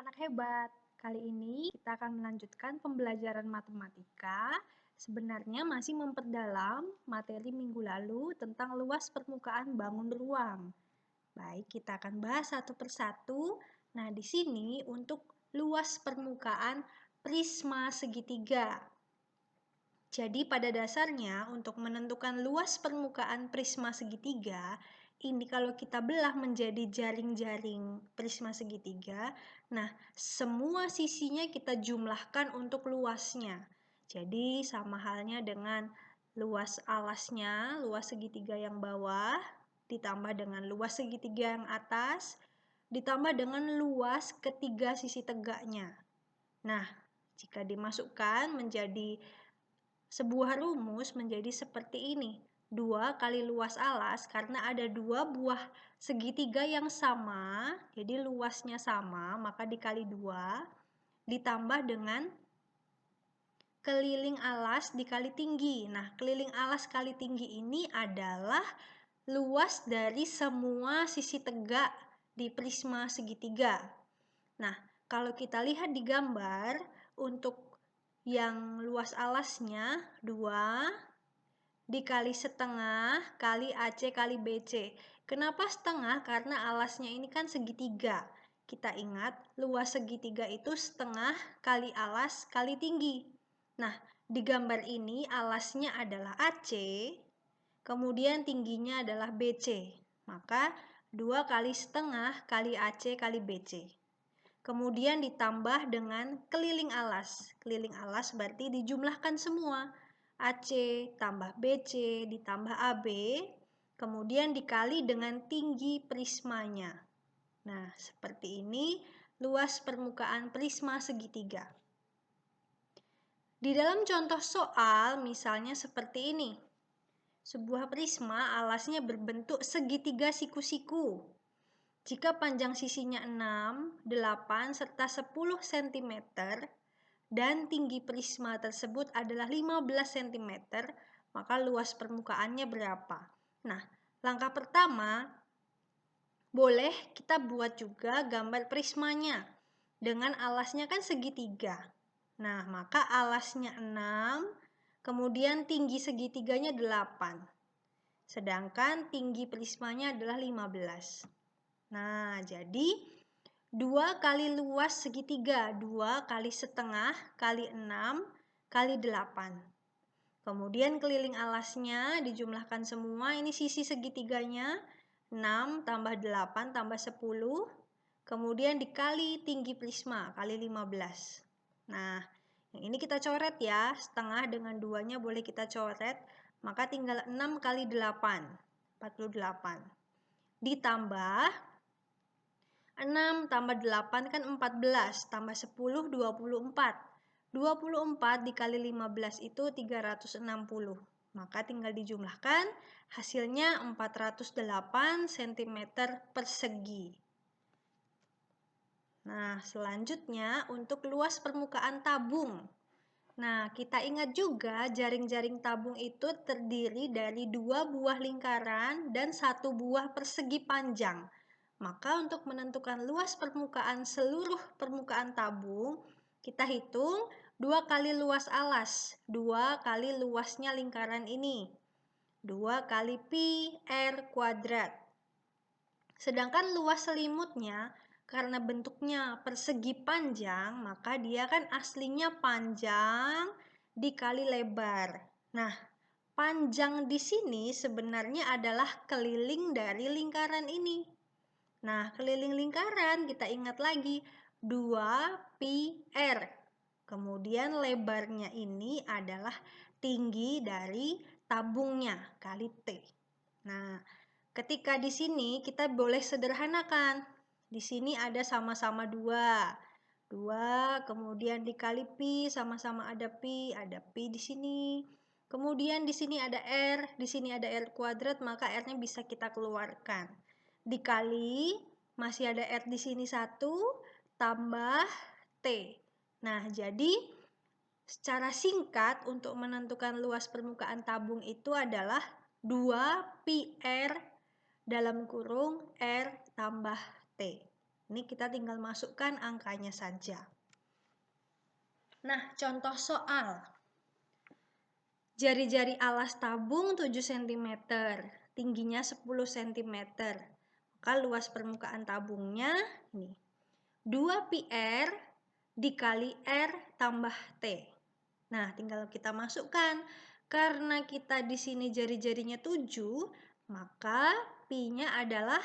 anak-anak hebat. Kali ini kita akan melanjutkan pembelajaran matematika. Sebenarnya masih memperdalam materi minggu lalu tentang luas permukaan bangun ruang. Baik, kita akan bahas satu persatu. Nah, di sini untuk luas permukaan prisma segitiga. Jadi pada dasarnya untuk menentukan luas permukaan prisma segitiga, ini kalau kita belah menjadi jaring-jaring prisma segitiga, nah semua sisinya kita jumlahkan untuk luasnya. Jadi sama halnya dengan luas alasnya, luas segitiga yang bawah, ditambah dengan luas segitiga yang atas, ditambah dengan luas ketiga sisi tegaknya. Nah, jika dimasukkan menjadi sebuah rumus menjadi seperti ini. 2 kali luas alas karena ada 2 buah segitiga yang sama, jadi luasnya sama, maka dikali 2, ditambah dengan keliling alas dikali tinggi. Nah, keliling alas kali tinggi ini adalah luas dari semua sisi tegak di prisma segitiga. Nah, kalau kita lihat di gambar, untuk yang luas alasnya 2 dikali setengah kali AC kali BC. Kenapa setengah? Karena alasnya ini kan segitiga. Kita ingat luas segitiga itu setengah kali alas kali tinggi. Nah, di gambar ini alasnya adalah AC, kemudian tingginya adalah BC. Maka 2 kali setengah kali AC kali BC. Kemudian ditambah dengan keliling alas. Keliling alas berarti dijumlahkan semua. AC tambah BC ditambah AB. Kemudian dikali dengan tinggi prismanya. Nah, seperti ini luas permukaan prisma segitiga. Di dalam contoh soal, misalnya seperti ini. Sebuah prisma alasnya berbentuk segitiga siku-siku. Jika panjang sisinya 6, 8, serta 10 cm dan tinggi prisma tersebut adalah 15 cm, maka luas permukaannya berapa? Nah, langkah pertama, boleh kita buat juga gambar prismanya dengan alasnya kan segitiga. Nah, maka alasnya 6, kemudian tinggi segitiganya 8. Sedangkan tinggi prismanya adalah 15. Nah, jadi 2 kali luas segitiga, 2 kali setengah kali 6 kali 8. Kemudian keliling alasnya dijumlahkan semua, ini sisi segitiganya, 6 tambah 8 tambah 10, kemudian dikali tinggi prisma, kali 15. Nah, yang ini kita coret ya, setengah dengan 2-nya boleh kita coret, maka tinggal 6 kali 8, 48. Ditambah 6 tambah 8 kan 14, tambah 10, 24. 24 dikali 15 itu 360. Maka tinggal dijumlahkan, hasilnya 408 cm persegi. Nah, selanjutnya untuk luas permukaan tabung. Nah, kita ingat juga jaring-jaring tabung itu terdiri dari 2 buah lingkaran dan 1 buah persegi panjang. Maka untuk menentukan luas permukaan seluruh permukaan tabung, kita hitung 2 kali luas alas, 2 kali luasnya lingkaran ini, 2 kali pi r kuadrat. Sedangkan luas selimutnya, karena bentuknya persegi panjang, maka dia kan aslinya panjang dikali lebar. Nah, panjang di sini sebenarnya adalah keliling dari lingkaran ini. Nah, keliling lingkaran kita ingat lagi 2 pi r. Kemudian lebarnya ini adalah tinggi dari tabungnya kali T. Nah, ketika di sini kita boleh sederhanakan. Di sini ada sama-sama 2. 2 kemudian dikali pi, sama-sama ada pi di sini. Kemudian di sini ada r, di sini ada r kuadrat, maka r-nya bisa kita keluarkan. Dikali, masih ada R di sini 1, tambah T. Nah, jadi secara singkat untuk menentukan luas permukaan tabung itu adalah 2 pi R dalam kurung R tambah T. Ini kita tinggal masukkan angkanya saja. Nah, contoh soal. Jari-jari alas tabung 7 cm, tingginya 10 cm. Maka luas permukaan tabungnya ini 2 pi r dikali r tambah t. Nah, tinggal kita masukkan. Karena kita di sini jari-jarinya 7, maka pi-nya adalah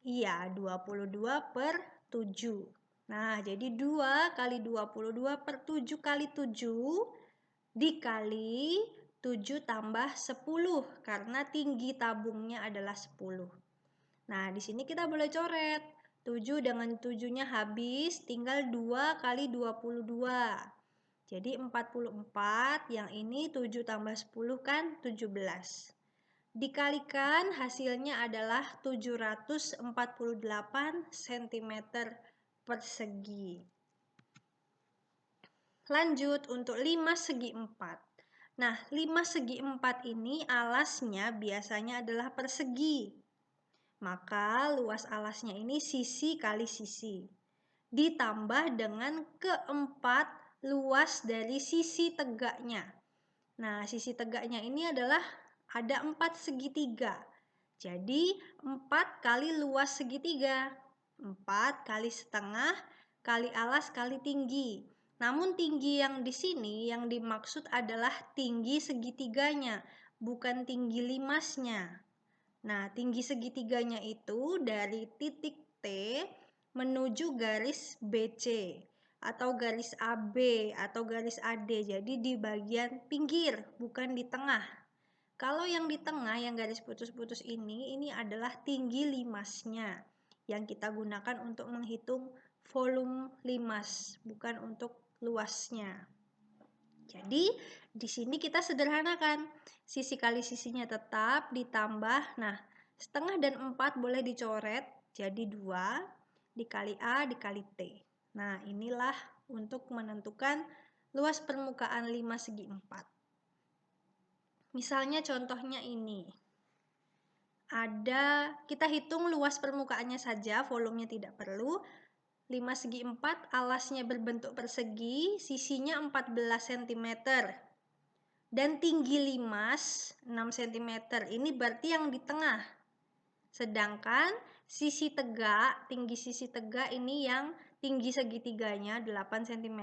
22/7. Nah, jadi 2 kali 22/7 kali 7 dikali 7 tambah 10 karena tinggi tabungnya adalah 10. Nah, di sini kita boleh coret. 7 dengan 7-nya habis, tinggal 2 kali 22. Jadi 44, yang ini 7 tambah 10 kan 17. Dikalikan hasilnya adalah 748 cm persegi. Lanjut untuk 5 segi 4. Nah, 5 segi 4 ini alasnya biasanya adalah persegi. Maka luas alasnya ini sisi kali sisi. Ditambah dengan keempat luas dari sisi tegaknya. Nah, sisi tegaknya ini adalah ada 4 segitiga. Jadi 4 kali luas segitiga. 4 kali setengah kali alas kali tinggi. Namun tinggi yang di sini yang dimaksud adalah tinggi segitiganya, bukan tinggi limasnya. Nah, tinggi segitiganya itu dari titik T menuju garis BC atau garis AB atau garis AD. Jadi di bagian pinggir, bukan di tengah. Kalau yang di tengah, yang garis putus-putus ini adalah tinggi limasnya yang kita gunakan untuk menghitung volume limas, bukan untuk luasnya. Jadi di sini kita sederhanakan, sisi kali sisinya tetap ditambah, nah setengah dan 4 boleh dicoret, jadi 2 dikali A dikali T. Nah, inilah untuk menentukan luas permukaan 5 segi 4. Misalnya contohnya ini. Kita hitung luas permukaannya saja, volumenya tidak perlu. 5 segi 4, alasnya berbentuk persegi, sisinya 14 cm. Dan tinggi limas 6 cm. Ini berarti yang di tengah. Sedangkan sisi tegak, tinggi sisi tegak ini yang tinggi segitiganya 8 cm.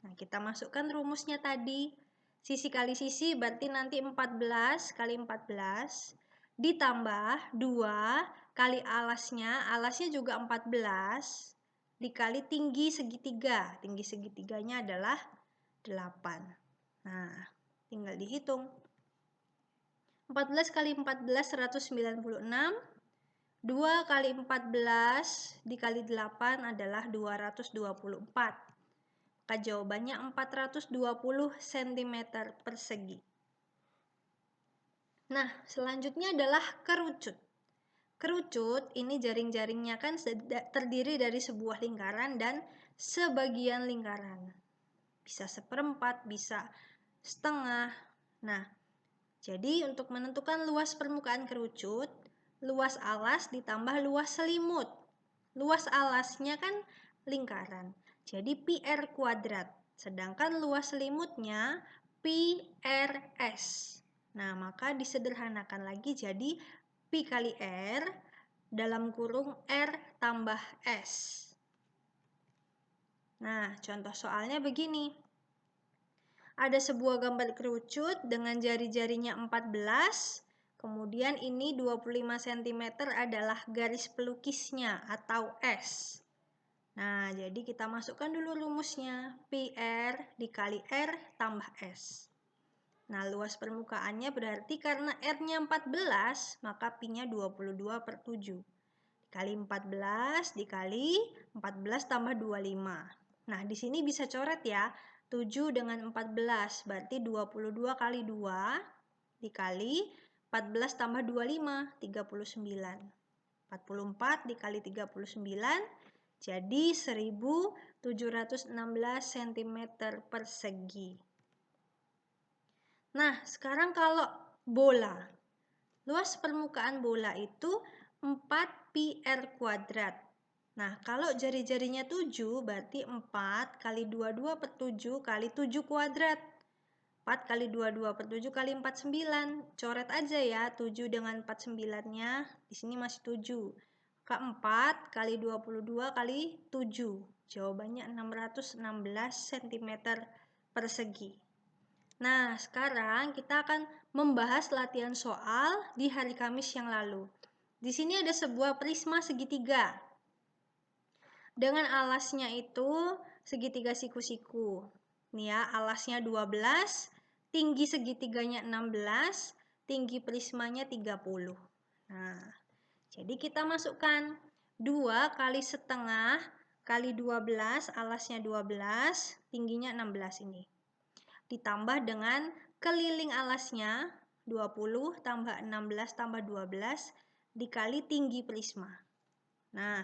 Nah, kita masukkan rumusnya tadi. Sisi kali sisi berarti nanti 14 kali 14 ditambah 2 kali alasnya juga 14 dikali tinggi segitiga. Tinggi segitiganya adalah 8. Nah, tinggal dihitung. 14 kali 14 196. 2 kali 14 dikali 8 adalah 224. Maka jawabannya 420 cm persegi. Nah, selanjutnya adalah kerucut. Kerucut ini jaring-jaringnya kan terdiri dari sebuah lingkaran dan sebagian lingkaran. Bisa seperempat, bisa setengah. Nah, jadi untuk menentukan luas permukaan kerucut, luas alas ditambah luas selimut. Luas alasnya kan lingkaran, jadi pi r kuadrat. Sedangkan luas selimutnya pi r s. Nah, maka disederhanakan lagi jadi pi kali r dalam kurung r tambah s. Nah, contoh soalnya begini. Ada sebuah gambar kerucut dengan jari-jarinya 14, kemudian ini 25 cm adalah garis pelukisnya atau S. Nah, jadi kita masukkan dulu rumusnya, pi r dikali r tambah S. Nah, luas permukaannya berarti karena R-nya 14, maka pi-nya 22/7. Dikali 14 dikali 14 tambah 25. Nah, di sini bisa coret ya. 7 dengan 14 berarti 22 kali 2 dikali 14 tambah 25, 39. 44 dikali 39 jadi 1716 cm persegi. Nah, sekarang kalau bola. Luas permukaan bola itu 4 pi r kuadrat. Nah, kalau jari-jarinya 7, berarti 4 kali 22 per 7 kali 7 kuadrat. 4 kali 22 per 7 kali 4, 9. Coret aja ya, 7 dengan 4 9-nya. Di sini masih 7. Maka 4 kali 22 kali 7. Jawabannya 616 cm persegi. Nah, sekarang kita akan membahas latihan soal di hari Kamis yang lalu. Di sini ada sebuah prisma segitiga. Dengan alasnya itu segitiga siku-siku. Nih ya, alasnya 12, tinggi segitiganya 16, tinggi prismanya 30. Nah, jadi kita masukkan 2 kali setengah kali 12, alasnya 12, tingginya 16 ini. Ditambah dengan keliling alasnya 20 tambah 16 tambah 12 dikali tinggi prisma. Nah,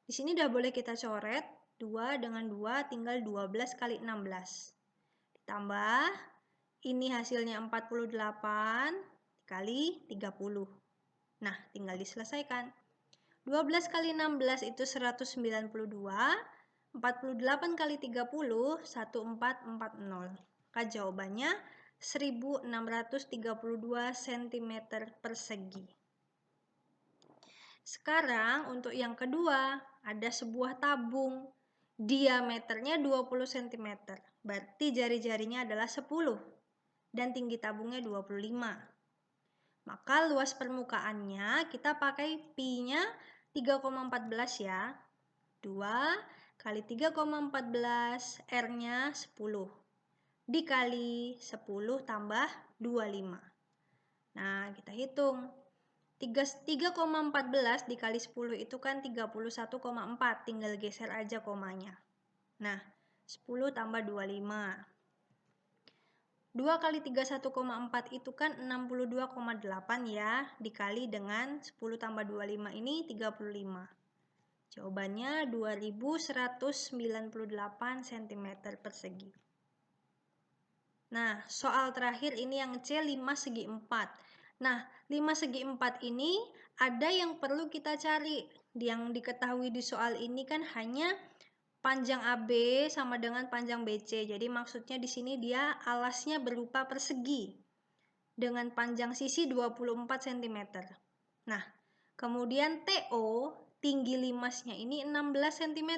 di sini udah boleh kita coret, 2 dengan 2 tinggal 12 kali 16. Ditambah, ini hasilnya 48 kali 30. Nah, tinggal diselesaikan. 12 kali 16 itu 192, 48 kali 30, 1440. Maka jawabannya 1632 cm persegi. Sekarang untuk yang kedua, ada sebuah tabung. Diameternya 20 cm. Berarti jari-jarinya adalah 10. Dan tinggi tabungnya 25. Maka luas permukaannya kita pakai pi-nya 3,14 ya. 2 kali 3,14, R-nya 10. Dikali 10 tambah 25. Nah, kita hitung. 3,14 dikali 10 itu kan 31,4, tinggal geser aja komanya. Nah, 10 tambah 25. 2 kali 31,4 itu kan 62,8 ya, dikali dengan 10 tambah 25 ini 35. Jawabannya 2198 cm persegi. Nah, soal terakhir ini yang C, 5 segi 4. Nah, 5 segi 4 ini ada yang perlu kita cari. Yang diketahui di soal ini kan hanya panjang AB sama dengan panjang BC. Jadi maksudnya di sini dia alasnya berupa persegi dengan panjang sisi 24 cm. Nah, kemudian TO tinggi limasnya ini 16 cm.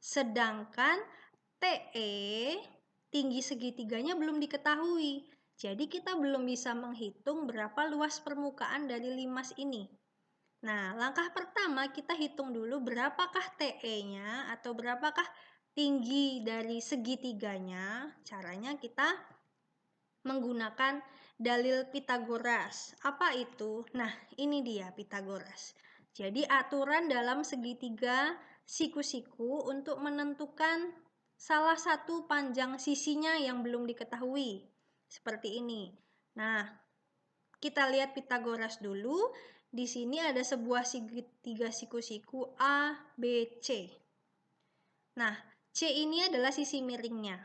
Sedangkan TE tinggi segitiganya belum diketahui. Jadi kita belum bisa menghitung berapa luas permukaan dari limas ini. Nah, langkah pertama kita hitung dulu berapakah TE-nya atau berapakah tinggi dari segitiganya. Caranya kita menggunakan dalil Pitagoras. Apa itu? Nah, ini dia Pitagoras. Jadi aturan dalam segitiga siku-siku untuk menentukan salah satu panjang sisinya yang belum diketahui. Seperti ini. Nah, kita lihat Pitagoras dulu. Di sini ada sebuah segitiga siku-siku A, B, C. Nah, C ini adalah sisi miringnya.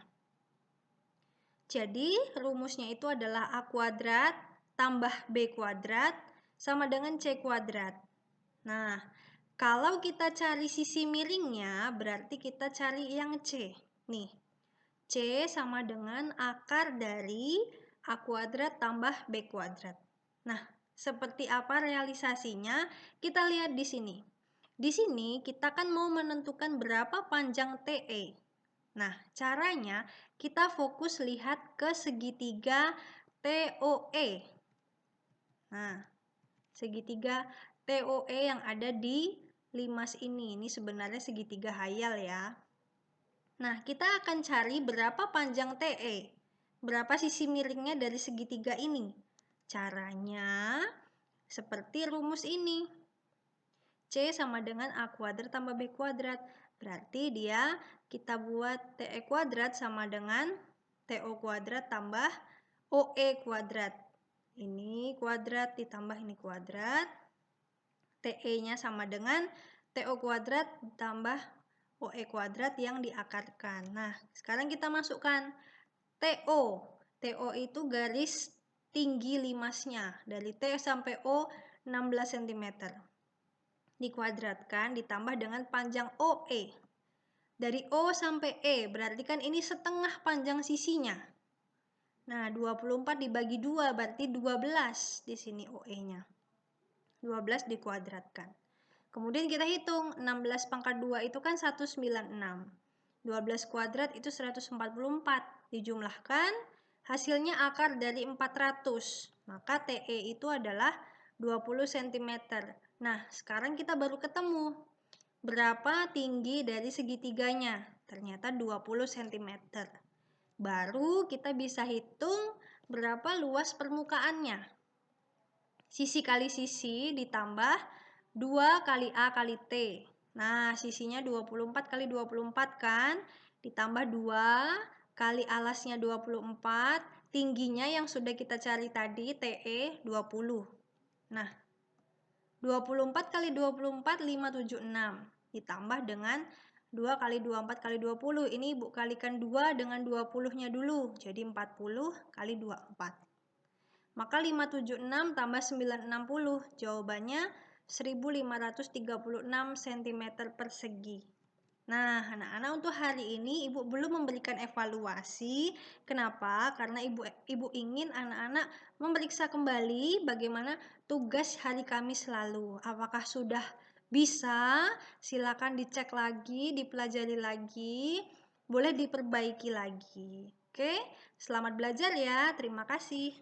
Jadi, rumusnya itu adalah A kuadrat tambah B kuadrat sama dengan C kuadrat. Nah, kalau kita cari sisi miringnya, berarti kita cari yang C. Nih, C sama dengan akar dari A kuadrat tambah B kuadrat. Nah, seperti apa realisasinya? Kita lihat di sini. Di sini kita kan mau menentukan berapa panjang TE. Nah, caranya kita fokus lihat ke segitiga TOE. Nah, segitiga TOE yang ada di limas ini sebenarnya segitiga hayal ya. Nah, kita akan cari berapa panjang TE, berapa sisi miringnya dari segitiga ini. Caranya seperti rumus ini. C sama dengan A kuadrat tambah B kuadrat. Berarti dia kita buat TE kuadrat sama dengan TO kuadrat tambah OE kuadrat. Ini kuadrat ditambah ini kuadrat. TE-nya sama dengan TO kuadrat ditambah OE kuadrat yang diakarkan. Nah, sekarang kita masukkan TO. TO itu garis tinggi limasnya. Dari T sampai O 16 cm. dikuadratkan ditambah dengan panjang OE. Dari O sampai E, berarti kan ini setengah panjang sisinya. Nah, 24 dibagi 2, berarti 12 di sini OE-nya. 12 dikuadratkan. Kemudian kita hitung, 16 pangkat 2 itu kan 196. 12 kuadrat itu 144. Dijumlahkan, hasilnya akar dari 400. Maka TE itu adalah 20 cm. Nah, sekarang kita baru ketemu berapa tinggi dari segitiganya. Ternyata 20 cm. Baru kita bisa hitung berapa luas permukaannya. Sisi kali sisi ditambah 2 kali A kali T. Nah, sisinya 24 kali 24 kan? Ditambah 2 kali alasnya 24, tingginya yang sudah kita cari tadi, TE 20. Nah, 24 kali 24, 576. Ditambah dengan 2 kali 24 kali 20. Ini Ibu kalikan 2 dengan 20-nya dulu. Jadi 40 kali 24. Maka 576 tambah 960. Jawabannya 1536 cm persegi. Nah, anak-anak untuk hari ini Ibu belum memberikan evaluasi. Kenapa? Karena Ibu ingin anak-anak memeriksa kembali bagaimana tugas hari Kamis lalu. Apakah sudah bisa? Silakan dicek lagi, dipelajari lagi, boleh diperbaiki lagi. Oke, selamat belajar ya. Terima kasih.